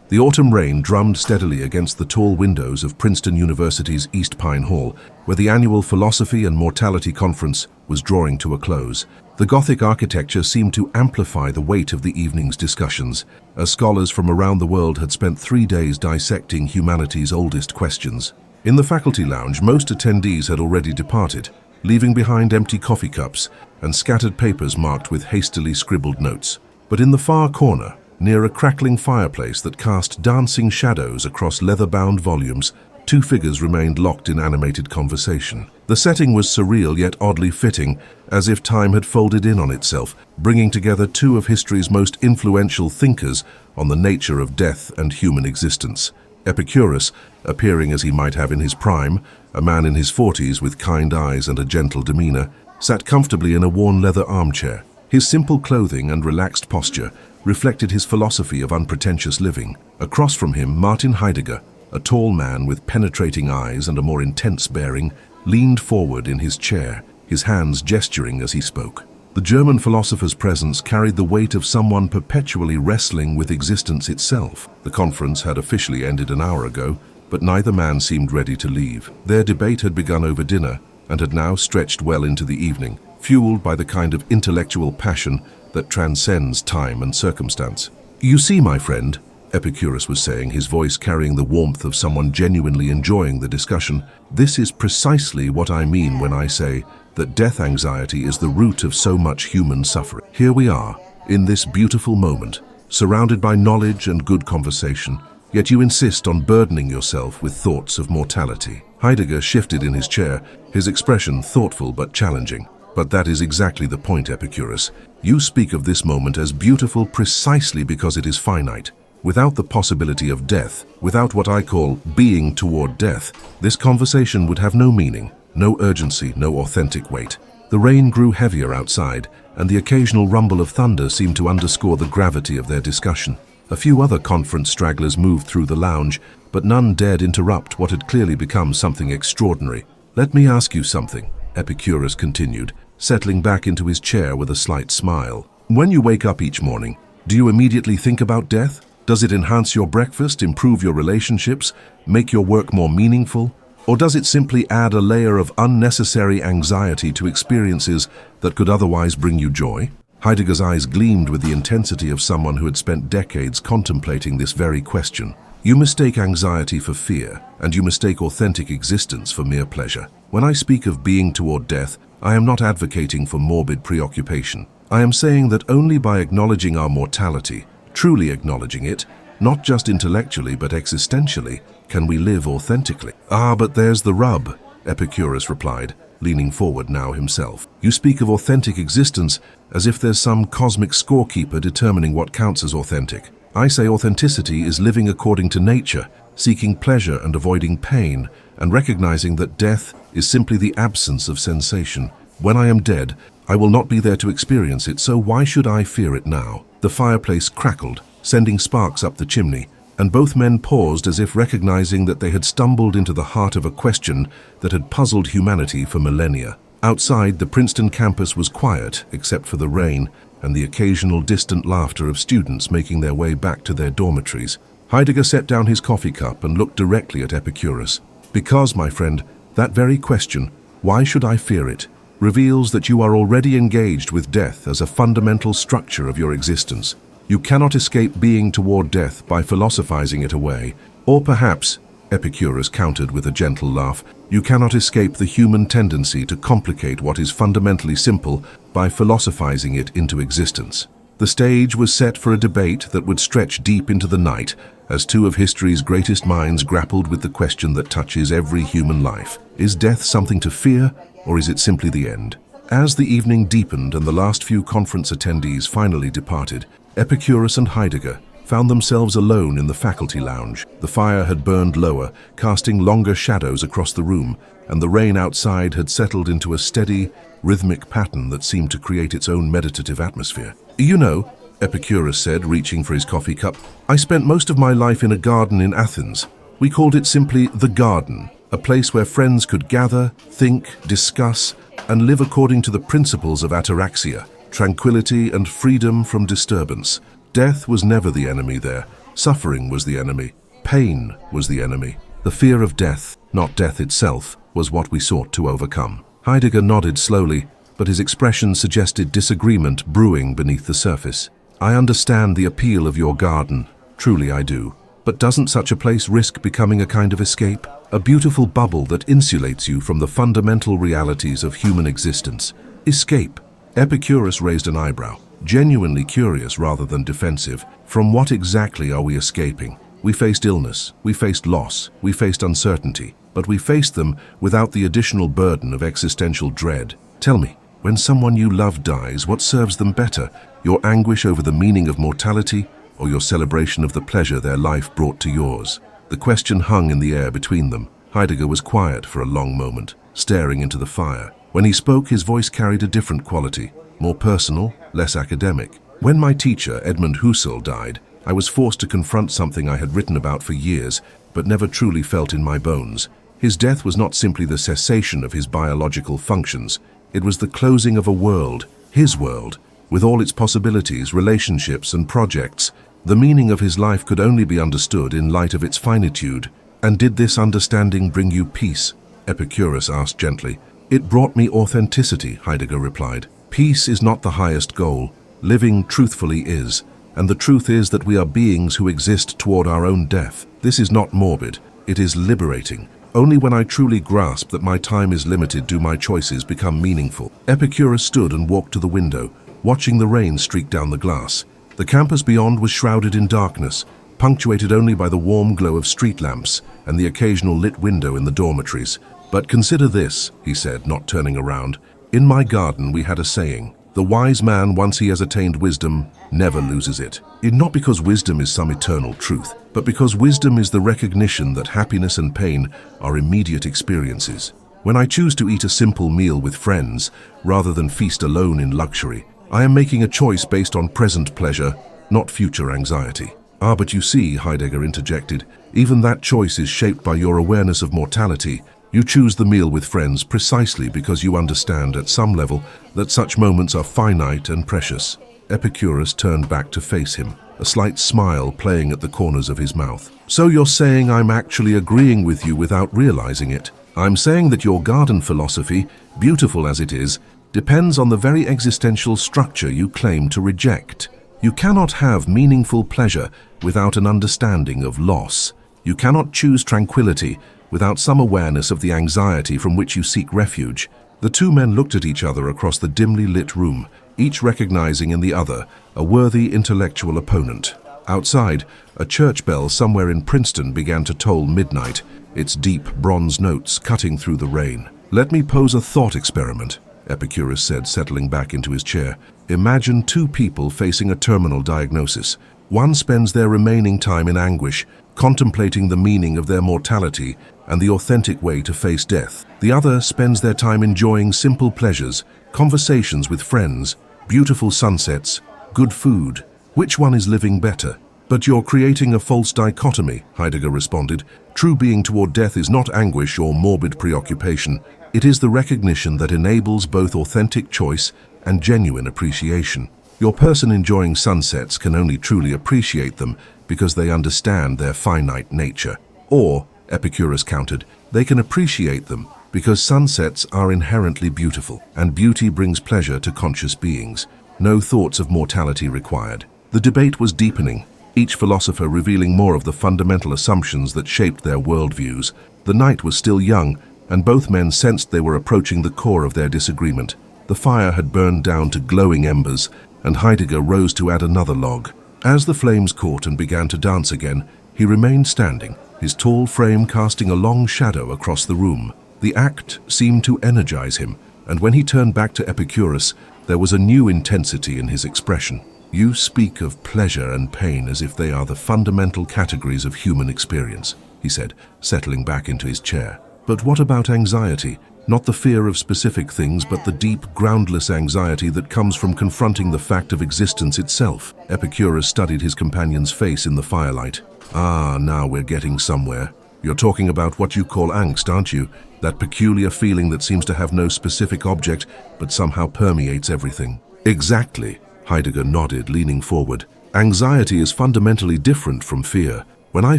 The autumn rain drummed steadily against the tall windows of Princeton University's East Pine Hall, where the annual Philosophy and Mortality Conference was drawing to a close. The Gothic architecture seemed to amplify the weight of the evening's discussions, as scholars from around the world had spent 3 days dissecting humanity's oldest questions. In the faculty lounge, most attendees had already departed, leaving behind empty coffee cups and scattered papers marked with hastily scribbled notes. But in the far corner, near a crackling fireplace that cast dancing shadows across leather-bound volumes, 2 figures remained locked in animated conversation. The setting was surreal yet oddly fitting, as if time had folded in on itself, bringing together 2 of history's most influential thinkers on the nature of death and human existence. Epicurus, appearing as he might have in his prime, a man in his 40s with kind eyes and a gentle demeanor, sat comfortably in a worn leather armchair. His simple clothing and relaxed posture reflected his philosophy of unpretentious living. Across from him, Martin Heidegger, a tall man with penetrating eyes and a more intense bearing, leaned forward in his chair, his hands gesturing as he spoke. The German philosopher's presence carried the weight of someone perpetually wrestling with existence itself. The conference had officially ended an hour ago, but neither man seemed ready to leave. Their debate had begun over dinner and had now stretched well into the evening, fueled by the kind of intellectual passion that transcends time and circumstance. "You see, my friend," Epicurus was saying, his voice carrying the warmth of someone genuinely enjoying the discussion, "this is precisely what I mean when I say that death anxiety is the root of so much human suffering. Here we are, in this beautiful moment, surrounded by knowledge and good conversation, yet you insist on burdening yourself with thoughts of mortality." Heidegger shifted in his chair, his expression thoughtful but challenging. "But that is exactly the point, Epicurus. You speak of this moment as beautiful precisely because it is finite. Without the possibility of death, without what I call being toward death, this conversation would have no meaning, no urgency, no authentic weight." The rain grew heavier outside, and the occasional rumble of thunder seemed to underscore the gravity of their discussion. A few other conference stragglers moved through the lounge, but none dared interrupt what had clearly become something extraordinary. "Let me ask you something," Epicurus continued, settling back into his chair with a slight smile. "When you wake up each morning, do you immediately think about death? Does it enhance your breakfast, improve your relationships, make your work more meaningful? Or does it simply add a layer of unnecessary anxiety to experiences that could otherwise bring you joy?" Heidegger's eyes gleamed with the intensity of someone who had spent decades contemplating this very question. "You mistake anxiety for fear, and you mistake authentic existence for mere pleasure. When I speak of being toward death, I am not advocating for morbid preoccupation. I am saying that only by acknowledging our mortality, truly acknowledging it, not just intellectually but existentially, can we live authentically." "Ah, but there's the rub," Epicurus replied, leaning forward now himself. "You speak of authentic existence as if there's some cosmic scorekeeper determining what counts as authentic. I say authenticity is living according to nature, seeking pleasure and avoiding pain, and recognizing that death is simply the absence of sensation. When I am dead, I will not be there to experience it, so why should I fear it now?" The fireplace crackled, sending sparks up the chimney, and both men paused as if recognizing that they had stumbled into the heart of a question that had puzzled humanity for millennia. Outside, the Princeton campus was quiet, except for the rain and the occasional distant laughter of students making their way back to their dormitories. Heidegger set down his coffee cup and looked directly at Epicurus. "Because, my friend, that very question, why should I fear it, reveals that you are already engaged with death as a fundamental structure of your existence. You cannot escape being toward death by philosophizing it away. Or perhaps," Epicurus countered with a gentle laugh, "you cannot escape the human tendency to complicate what is fundamentally simple by philosophizing it into existence." The stage was set for a debate that would stretch deep into the night, as 2 of history's greatest minds grappled with the question that touches every human life. Is death something to fear, or is it simply the end? As the evening deepened and the last few conference attendees finally departed, Epicurus and Heidegger found themselves alone in the faculty lounge. The fire had burned lower, casting longer shadows across the room, and the rain outside had settled into a steady, rhythmic pattern that seemed to create its own meditative atmosphere. "You know," Epicurus said, reaching for his coffee cup, "I spent most of my life in a garden in Athens. We called it simply the garden, a place where friends could gather, think, discuss, and live according to the principles of ataraxia, tranquility and freedom from disturbance. Death was never the enemy there. Suffering was the enemy. Pain was the enemy. The fear of death, not death itself, was what we sought to overcome. Heidegger nodded slowly, but his expression suggested disagreement brewing beneath the surface. I understand the appeal of your garden. Truly I do. But doesn't such a place risk becoming a kind of escape? A beautiful bubble that insulates you from the fundamental realities of human existence. Escape. Epicurus raised an eyebrow, genuinely curious rather than defensive. From what exactly are we escaping? We faced illness, we faced loss, we faced uncertainty, but we faced them without the additional burden of existential dread. Tell me, when someone you love dies, what serves them better? Your anguish over the meaning of mortality, or your celebration of the pleasure their life brought to yours? The question hung in the air between them. Heidegger was quiet for a long moment, staring into the fire. When he spoke, his voice carried a different quality, more personal, less academic. When my teacher, Edmund Husserl, died, I was forced to confront something I had written about for years, but never truly felt in my bones. His death was not simply the cessation of his biological functions. It was the closing of a world, his world, with all its possibilities, relationships, and projects. The meaning of his life could only be understood in light of its finitude. And did this understanding bring you peace? Epicurus asked gently. It brought me authenticity, Heidegger replied. Peace is not the highest goal. Living truthfully is. And the truth is that we are beings who exist toward our own death. This is not morbid. It is liberating. Only when I truly grasp that my time is limited do my choices become meaningful. Epicurus stood and walked to the window, watching the rain streak down the glass. The campus beyond was shrouded in darkness, punctuated only by the warm glow of street lamps and the occasional lit window in the dormitories. But consider this, he said, not turning around. In my garden we had a saying, the wise man, once he has attained wisdom, never loses it. Not because wisdom is some eternal truth, but because wisdom is the recognition that happiness and pain are immediate experiences. When I choose to eat a simple meal with friends, rather than feast alone in luxury, I am making a choice based on present pleasure, not future anxiety. Ah, but you see, Heidegger interjected, even that choice is shaped by your awareness of mortality. You choose the meal with friends precisely because you understand at some level that such moments are finite and precious. Epicurus turned back to face him, a slight smile playing at the corners of his mouth. So you're saying I'm actually agreeing with you without realizing it. I'm saying that your garden philosophy, beautiful as it is, depends on the very existential structure you claim to reject. You cannot have meaningful pleasure without an understanding of loss. You cannot choose tranquility without some awareness of the anxiety from which you seek refuge. The two men looked at each other across the dimly lit room, each recognizing in the other a worthy intellectual opponent. Outside, a church bell somewhere in Princeton began to toll midnight, its deep bronze notes cutting through the rain. Let me pose a thought experiment, Epicurus said, settling back into his chair. Imagine two people facing a terminal diagnosis. One spends their remaining time in anguish, contemplating the meaning of their mortality and the authentic way to face death. The other spends their time enjoying simple pleasures, conversations with friends, beautiful sunsets, good food. Which one is living better? But you're creating a false dichotomy, Heidegger responded. True being toward death is not anguish or morbid preoccupation. It is the recognition that enables both authentic choice and genuine appreciation. Your person enjoying sunsets can only truly appreciate them because they understand their finite nature. Or, Epicurus countered, they can appreciate them because sunsets are inherently beautiful, and beauty brings pleasure to conscious beings. No thoughts of mortality required. The debate was deepening, each philosopher revealing more of the fundamental assumptions that shaped their worldviews. The night was still young, and both men sensed they were approaching the core of their disagreement. The fire had burned down to glowing embers, and Heidegger rose to add another log. As the flames caught and began to dance again, he remained standing, his tall frame casting a long shadow across the room. The act seemed to energize him, and when he turned back to Epicurus, there was a new intensity in his expression. You speak of pleasure and pain as if they are the fundamental categories of human experience, he said, settling back into his chair. But what about anxiety? Not the fear of specific things, but the deep, groundless anxiety that comes from confronting the fact of existence itself. Epicurus studied his companion's face in the firelight. Ah, now we're getting somewhere. You're talking about what you call angst, aren't you? That peculiar feeling that seems to have no specific object, but somehow permeates everything. Exactly, Heidegger nodded, leaning forward. Anxiety is fundamentally different from fear. When I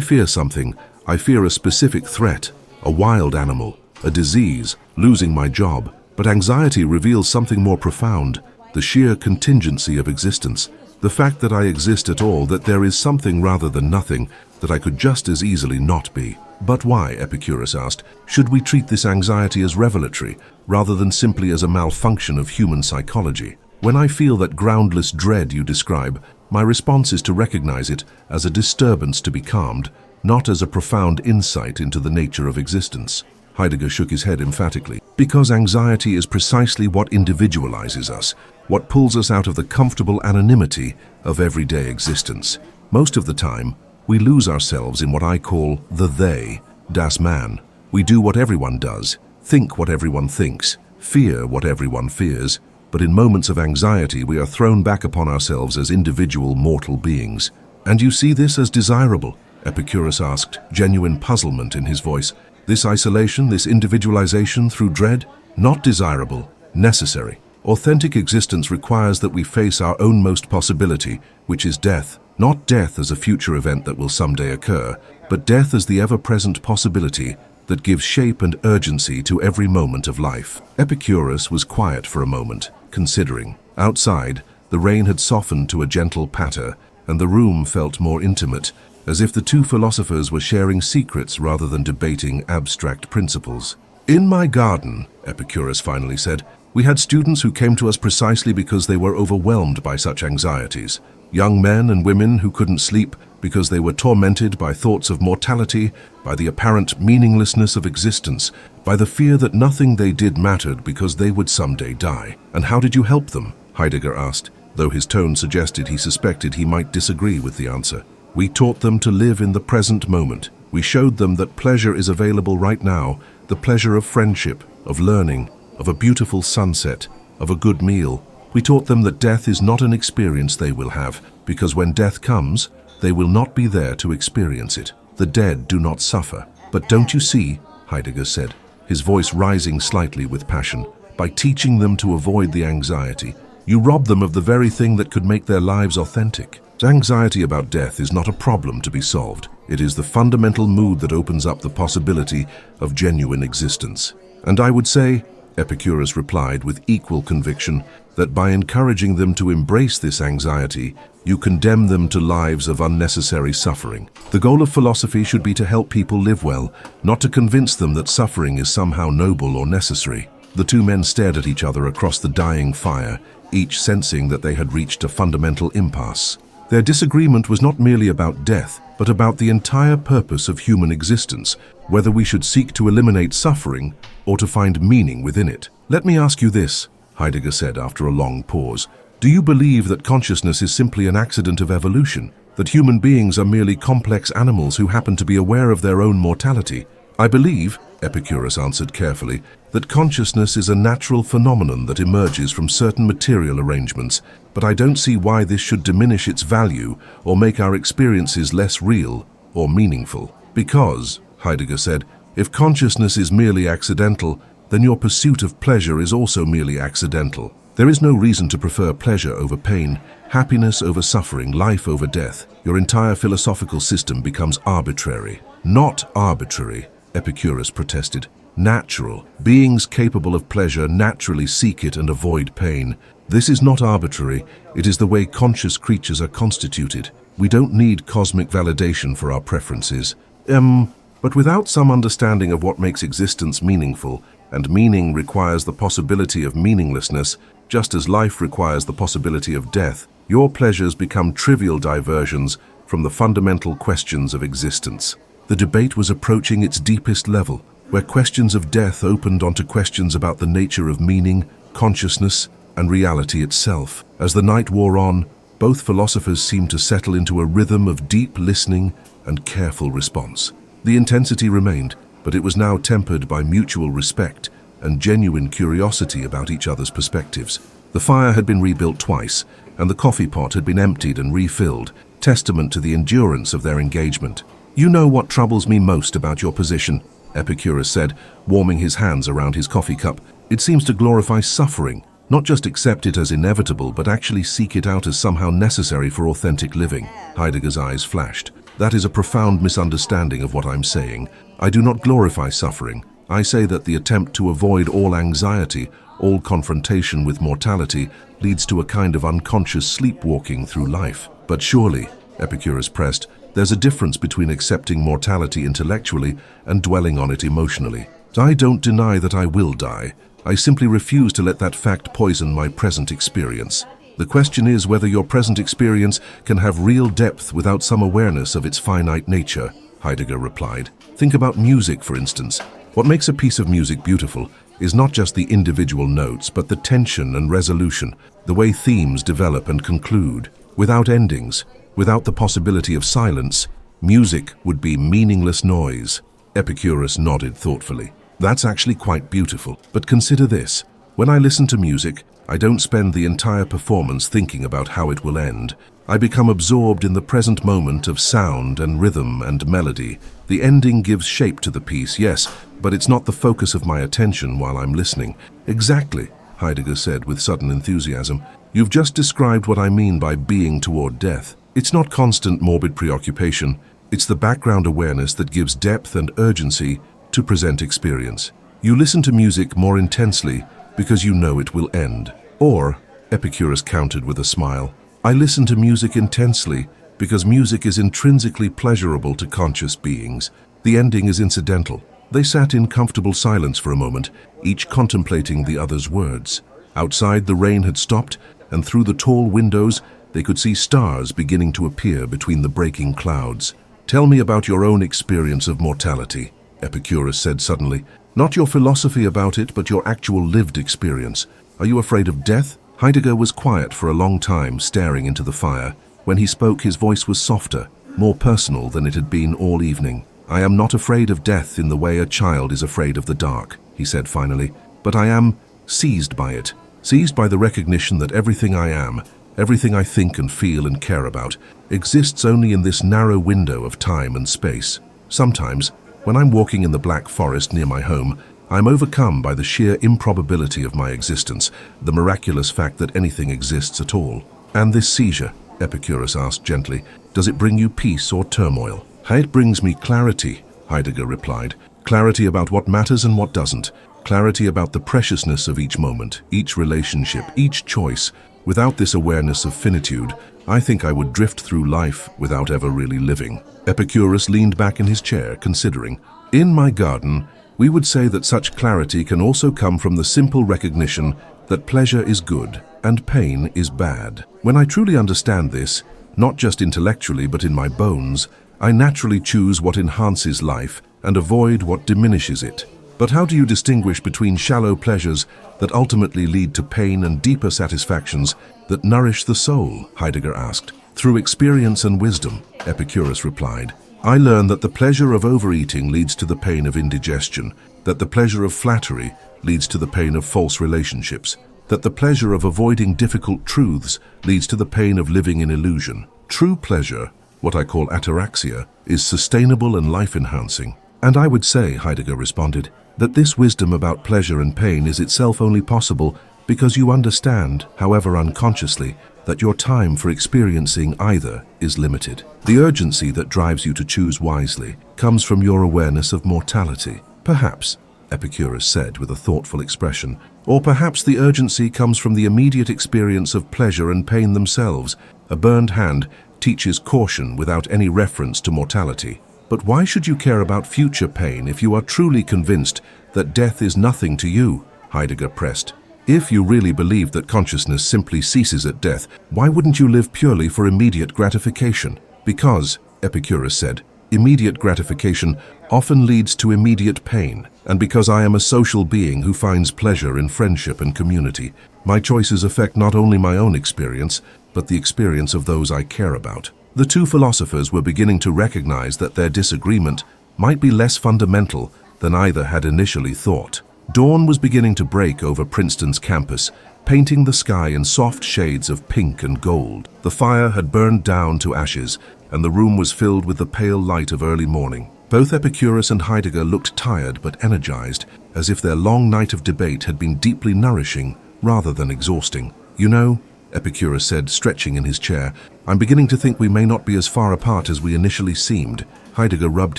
fear something, I fear a specific threat, a wild animal, a disease, losing my job. But anxiety reveals something more profound, the sheer contingency of existence. The fact that I exist at all, that there is something rather than nothing, that I could just as easily not be. But why, Epicurus asked, should we treat this anxiety as revelatory, rather than simply as a malfunction of human psychology? When I feel that groundless dread you describe, my response is to recognize it as a disturbance to be calmed, not as a profound insight into the nature of existence. Heidegger shook his head emphatically. Because anxiety is precisely what individualizes us, what pulls us out of the comfortable anonymity of everyday existence. Most of the time, we lose ourselves in what I call the they, das Man. We do what everyone does, think what everyone thinks, fear what everyone fears, but in moments of anxiety we are thrown back upon ourselves as individual mortal beings. And you see this as desirable? Epicurus asked, genuine puzzlement in his voice. This isolation, this individualization through dread? Not desirable, necessary. Authentic existence requires that we face our own most possibility, which is death. Not death as a future event that will someday occur, but death as the ever-present possibility that gives shape and urgency to every moment of life. Epicurus was quiet for a moment, considering. Outside, the rain had softened to a gentle patter, and the room felt more intimate, as if the two philosophers were sharing secrets rather than debating abstract principles. In my garden, Epicurus finally said, we had students who came to us precisely because they were overwhelmed by such anxieties. Young men and women who couldn't sleep because they were tormented by thoughts of mortality, by the apparent meaninglessness of existence, by the fear that nothing they did mattered because they would someday die. And how did you help them? Heidegger asked, though his tone suggested he suspected he might disagree with the answer. We taught them to live in the present moment. We showed them that pleasure is available right now, the pleasure of friendship, of learning, of a beautiful sunset, of a good meal. We taught them that death is not an experience they will have, because when death comes, they will not be there to experience it. The dead do not suffer. But don't you see, Heidegger said, his voice rising slightly with passion, by teaching them to avoid the anxiety, you rob them of the very thing that could make their lives authentic. Anxiety about death is not a problem to be solved. It is the fundamental mood that opens up the possibility of genuine existence. And I would say, Epicurus replied with equal conviction, that by encouraging them to embrace this anxiety, you condemn them to lives of unnecessary suffering. The goal of philosophy should be to help people live well, not to convince them that suffering is somehow noble or necessary. The two men stared at each other across the dying fire, each sensing that they had reached a fundamental impasse. Their disagreement was not merely about death, but about the entire purpose of human existence, whether we should seek to eliminate suffering or to find meaning within it. Let me ask you this, Heidegger said after a long pause. Do you believe that consciousness is simply an accident of evolution, that human beings are merely complex animals who happen to be aware of their own mortality? I believe, Epicurus answered carefully, that consciousness is a natural phenomenon that emerges from certain material arrangements, but I don't see why this should diminish its value or make our experiences less real or meaningful. Because, Heidegger said, if consciousness is merely accidental, then your pursuit of pleasure is also merely accidental. There is no reason to prefer pleasure over pain, happiness over suffering, life over death. Your entire philosophical system becomes arbitrary. Not arbitrary, Epicurus protested. Natural. Beings capable of pleasure naturally seek it and avoid pain. This is not arbitrary. It is the way conscious creatures are constituted. We don't need cosmic validation for our preferences. But without some understanding of what makes existence meaningful, and meaning requires the possibility of meaninglessness, just as life requires the possibility of death, your pleasures become trivial diversions from the fundamental questions of existence. The debate was approaching its deepest level, where questions of death opened onto questions about the nature of meaning, consciousness, and reality itself. As the night wore on, both philosophers seemed to settle into a rhythm of deep listening and careful response. The intensity remained, but it was now tempered by mutual respect and genuine curiosity about each other's perspectives. The fire had been rebuilt twice, and the coffee pot had been emptied and refilled, testament to the endurance of their engagement. You know what troubles me most about your position, Epicurus said, warming his hands around his coffee cup. It seems to glorify suffering, Not just accept it as inevitable, but actually seek it out as somehow necessary for authentic living. Heidegger's eyes flashed. That is a profound misunderstanding of what I'm saying. I do not glorify suffering. I say that the attempt to avoid all anxiety, all confrontation with mortality, leads to a kind of unconscious sleepwalking through life. But surely, Epicurus pressed, there's a difference between accepting mortality intellectually and dwelling on it emotionally. I don't deny that I will die. I simply refuse to let that fact poison my present experience. The question is whether your present experience can have real depth without some awareness of its finite nature, Heidegger replied. Think about music, for instance. What makes a piece of music beautiful is not just the individual notes, but the tension and resolution, the way themes develop and conclude. Without endings, without the possibility of silence, music would be meaningless noise. Epicurus nodded thoughtfully. That's actually quite beautiful. But consider this. When I listen to music, I don't spend the entire performance thinking about how it will end. I become absorbed in the present moment of sound and rhythm and melody. The ending gives shape to the piece, yes, but it's not the focus of my attention while I'm listening. Exactly, Heidegger said with sudden enthusiasm. You've just described what I mean by being toward death. It's not constant morbid preoccupation. It's the background awareness that gives depth and urgency to present experience. You listen to music more intensely because you know it will end. Or, Epicurus countered with a smile, I listen to music intensely because music is intrinsically pleasurable to conscious beings. The ending is incidental. They sat in comfortable silence for a moment, each contemplating the other's words. Outside, the rain had stopped, and through the tall windows, they could see stars beginning to appear between the breaking clouds. Tell me about your own experience of mortality, Epicurus said suddenly. Not your philosophy about it, but your actual lived experience. Are you afraid of death? Heidegger was quiet for a long time, staring into the fire. When he spoke, his voice was softer, more personal than it had been all evening. I am not afraid of death in the way a child is afraid of the dark, he said finally, but I am seized by it, seized by the recognition that everything I am, everything I think and feel and care about, exists only in this narrow window of time and space. Sometimes, when I'm walking in the Black Forest near my home, I'm overcome by the sheer improbability of my existence, the miraculous fact that anything exists at all. And this seizure, Epicurus asked gently, does it bring you peace or turmoil? It brings me clarity, Heidegger replied. Clarity about what matters and what doesn't. Clarity about the preciousness of each moment, each relationship, each choice. Without this awareness of finitude, I think I would drift through life without ever really living. Epicurus leaned back in his chair, considering. In my garden, we would say that such clarity can also come from the simple recognition that pleasure is good and pain is bad. When I truly understand this, not just intellectually but in my bones, I naturally choose what enhances life and avoid what diminishes it. But how do you distinguish between shallow pleasures that ultimately lead to pain and deeper satisfactions that nourish the soul? Heidegger asked. Through experience and wisdom, Epicurus replied. I learn that the pleasure of overeating leads to the pain of indigestion, that the pleasure of flattery leads to the pain of false relationships, that the pleasure of avoiding difficult truths leads to the pain of living in illusion. True pleasure, what I call ataraxia, is sustainable and life-enhancing. And I would say, Heidegger responded, that this wisdom about pleasure and pain is itself only possible because you understand, however unconsciously, that your time for experiencing either is limited. The urgency that drives you to choose wisely comes from your awareness of mortality. Perhaps, Epicurus said with a thoughtful expression, or perhaps the urgency comes from the immediate experience of pleasure and pain themselves. A burned hand teaches caution without any reference to mortality. But why should you care about future pain if you are truly convinced that death is nothing to you? Heidegger pressed. If you really believe that consciousness simply ceases at death, why wouldn't you live purely for immediate gratification? Because, Epicurus said, immediate gratification often leads to immediate pain, and because I am a social being who finds pleasure in friendship and community, my choices affect not only my own experience, but the experience of those I care about. The two philosophers were beginning to recognize that their disagreement might be less fundamental than either had initially thought. Dawn was beginning to break over Princeton's campus, painting the sky in soft shades of pink and gold. The fire had burned down to ashes, and the room was filled with the pale light of early morning. Both Epicurus and Heidegger looked tired but energized, as if their long night of debate had been deeply nourishing rather than exhausting. You know, Epicurus said, stretching in his chair, I'm beginning to think we may not be as far apart as we initially seemed. Heidegger rubbed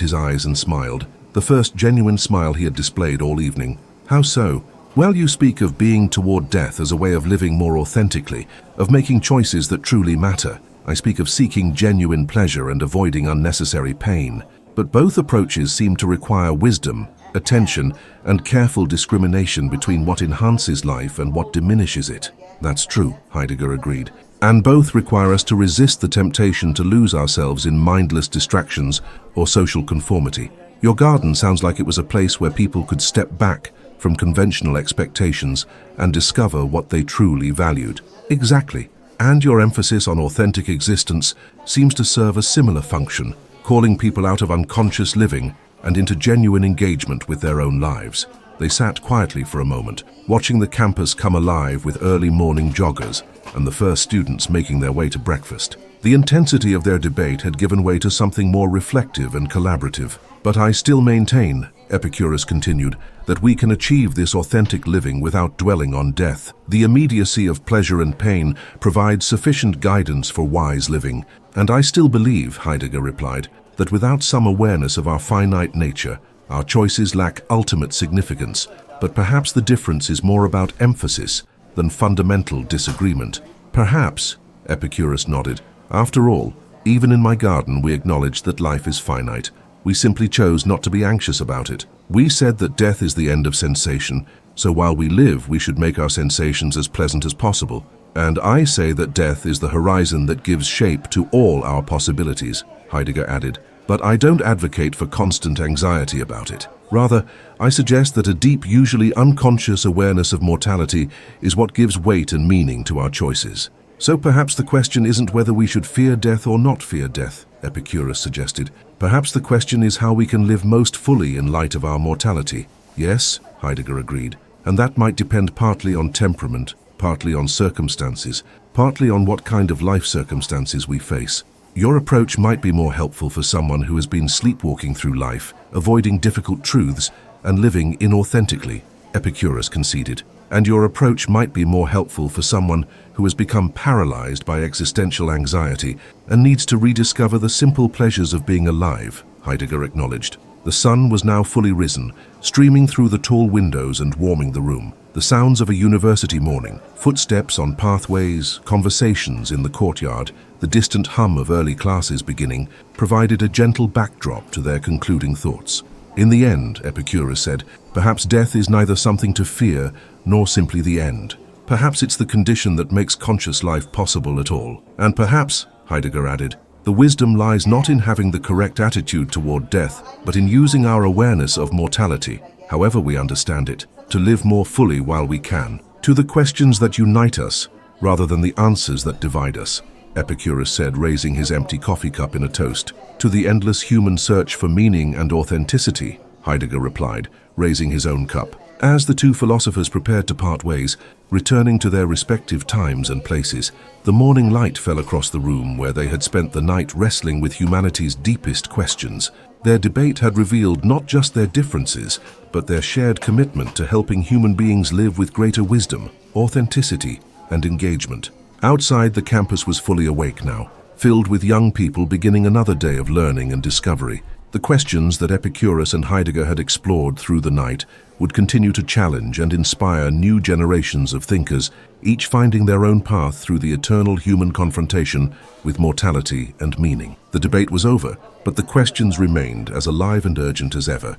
his eyes and smiled, the first genuine smile he had displayed all evening. How so? Well, you speak of being toward death as a way of living more authentically, of making choices that truly matter. I speak of seeking genuine pleasure and avoiding unnecessary pain. But both approaches seem to require wisdom, attention, and careful discrimination between what enhances life and what diminishes it. That's true, Heidegger agreed. And both require us to resist the temptation to lose ourselves in mindless distractions or social conformity. Your garden sounds like it was a place where people could step back from conventional expectations and discover what they truly valued. Exactly. And your emphasis on authentic existence seems to serve a similar function, calling people out of unconscious living and into genuine engagement with their own lives. They sat quietly for a moment, watching the campus come alive with early morning joggers and the first students making their way to breakfast. The intensity of their debate had given way to something more reflective and collaborative. But I still maintain, Epicurus continued, that we can achieve this authentic living without dwelling on death. The immediacy of pleasure and pain provides sufficient guidance for wise living. And I still believe, Heidegger replied, that without some awareness of our finite nature, our choices lack ultimate significance. But perhaps the difference is more about emphasis than fundamental disagreement. Perhaps, Epicurus nodded. After all, even in my garden we acknowledge that life is finite. We simply chose not to be anxious about it. We said that death is the end of sensation, so while we live, we should make our sensations as pleasant as possible. And I say that death is the horizon that gives shape to all our possibilities, Heidegger added. But I don't advocate for constant anxiety about it. Rather, I suggest that a deep, usually unconscious awareness of mortality is what gives weight and meaning to our choices. So perhaps the question isn't whether we should fear death or not fear death, Epicurus suggested. Perhaps the question is how we can live most fully in light of our mortality. Yes, Heidegger agreed, and that might depend partly on temperament, partly on circumstances, partly on what kind of life circumstances we face. Your approach might be more helpful for someone who has been sleepwalking through life, avoiding difficult truths, and living inauthentically, Epicurus conceded. And your approach might be more helpful for someone who has become paralyzed by existential anxiety and needs to rediscover the simple pleasures of being alive, Heidegger acknowledged. The sun was now fully risen, streaming through the tall windows and warming the room. The sounds of a university morning, footsteps on pathways, conversations in the courtyard, the distant hum of early classes beginning, provided a gentle backdrop to their concluding thoughts. In the end, Epicurus said, perhaps death is neither something to fear nor simply the end. Perhaps it's the condition that makes conscious life possible at all. And perhaps, Heidegger added, the wisdom lies not in having the correct attitude toward death, but in using our awareness of mortality, however we understand it, to live more fully while we can. To the questions that unite us, rather than the answers that divide us, Epicurus said, raising his empty coffee cup in a toast. To the endless human search for meaning and authenticity, Heidegger replied, raising his own cup. As the two philosophers prepared to part ways, returning to their respective times and places, the morning light fell across the room where they had spent the night wrestling with humanity's deepest questions. Their debate had revealed not just their differences, but their shared commitment to helping human beings live with greater wisdom, authenticity, and engagement. Outside, the campus was fully awake now, filled with young people beginning another day of learning and discovery. The questions that Epicurus and Heidegger had explored through the night would continue to challenge and inspire new generations of thinkers, each finding their own path through the eternal human confrontation with mortality and meaning. The debate was over, but the questions remained as alive and urgent as ever.